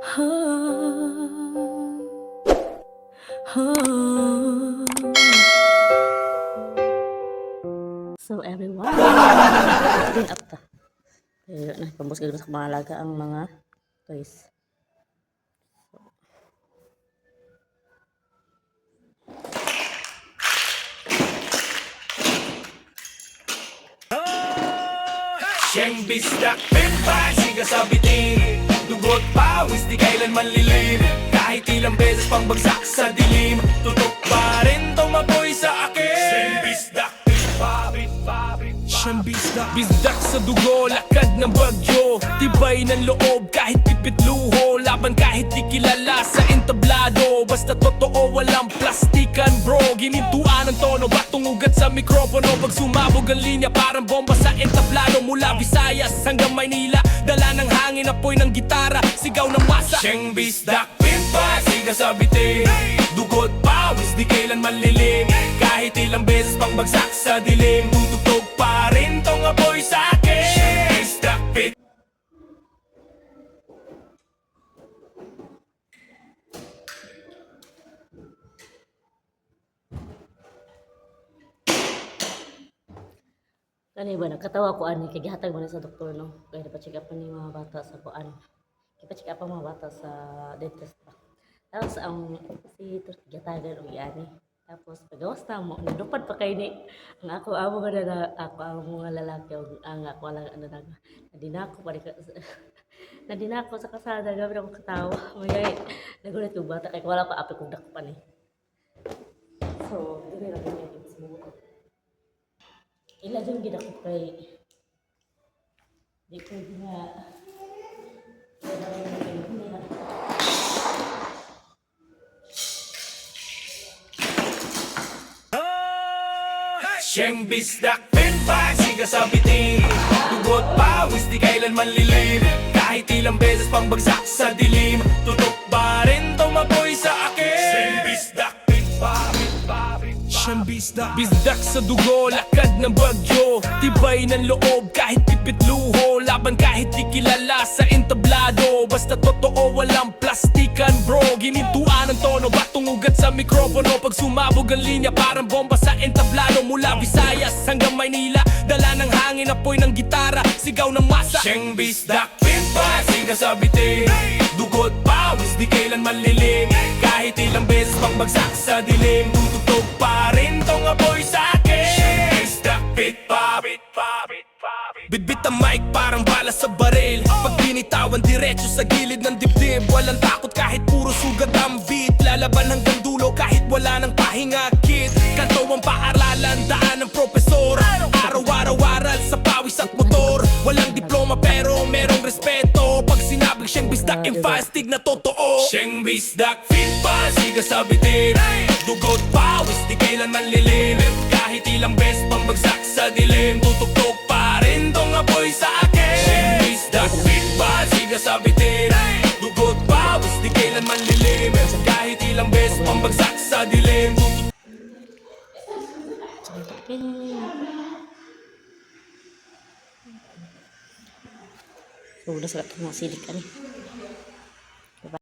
So everyone, clean up ta. Kaya na, pambos kayo sa mga alaga ang mga toys. Siyang bisdak, pimpa, siga sa bitin. Dugot pawis, di kailanman lilim. Kahit ilang beses pang bagsak sa dilim, tutok pa rin tumapoy sa akin. Siyang bisdak, pimpa, siyang bisdak, bisdak sa dugo, lakad ng bagyo. Tibay ng loob kahit pipit luho. Laban kahit di kilala sa entablado. Basta totoo, walang plastikan bro. Ginintuan ang tono, batong ugat sa mikropono. Pag sumabog ang linya, parang bomba sa entablado. Mula Visayas hanggang Maynila, dala ng hangin, apoy ng gitara, sigaw ng masa. Siyang bisdak, pimpa, siga sa bitin. Dugot pawis, di kailan manlilim. Kahit ilang beses pang bagsak sa dilim, tutugtog pa rin tong apoy sa akin. Siyang bisdak, pit. Kani ba nakatawa ko ani kay gihatag man sa doktor no. Kaya dapat check up ni mga bata sa kuan. Kita check up ang mga bata sa dentist pa. Tapos ang si gihatagan og ani. Tapos pagawas na mo, nilupad pa kay ni. Ang ako amo ba na ako ang mga lalaki ang ako lang ano na. Nadinako pa rin nadinako sa kasada gabi ako katawa. Mayay nagulat yung bata kay wala ko api kong dakpan eh. So, dili ra gyud yung sumuko. Ila dyan ginakot kay di ko nga Siyang bisdak, pimpa, siga sa bitin. Dugot pawis, di kailan manlilim. Kahit ilang beses pang bagsak sa dilim, tutok pa rin tumapoy sa akin. Siyang bisdak, pimpa, siyang bisdak, bisdak sa dugo, lakad ng bagyo. Tibay ng loob kahit pipit luho. Laban kahit di kilala sa entablado. Basta totoo, walang plastikan bro. Ginintuan ang tono, batong ugat sa mikropono. Pag sumabog ang linya, parang bomba sa entablado. Mula Visayas hanggang Maynila, dala ng hangin, apoy ng gitara, sigaw ng masa. Siyang bisdak, pimpa, siga sa bitin. Dugot pawis, di kailan manlilim. Kahit ilang beses pang bagsak sa dilim, tutugtog pa rin tong apoy sa akin. Siyang bisdak, pitpa, bitbit ang mic parang bala sa baril. Pag binitawan diretso sa gilid ng dibdib. Walang takot kahit puro sugat ang beat. Lalaban hanggang dulo kahit wala ng pahinga kid. Kanto ang paaralan, daan ng propesor. Araw-araw aral sa pawis at motor. Walang diploma pero merong respeto. Pag sinabing siyang bisdak, emphasis na totoo. Siyang bisdak, pitpa, siga sa bitin. Dugot pawis, di kailan manlilim. Kahit ilang beses pang bagsak sa dilim, tutugtog pa rin tong apoy sa akin. Siyang bisdak, pitpa, siga sa bitin. Dugot pawis, di kailan manlilim. Kahit ilang beses pang bagsak sa dilim, So, udah sa mga silik ani.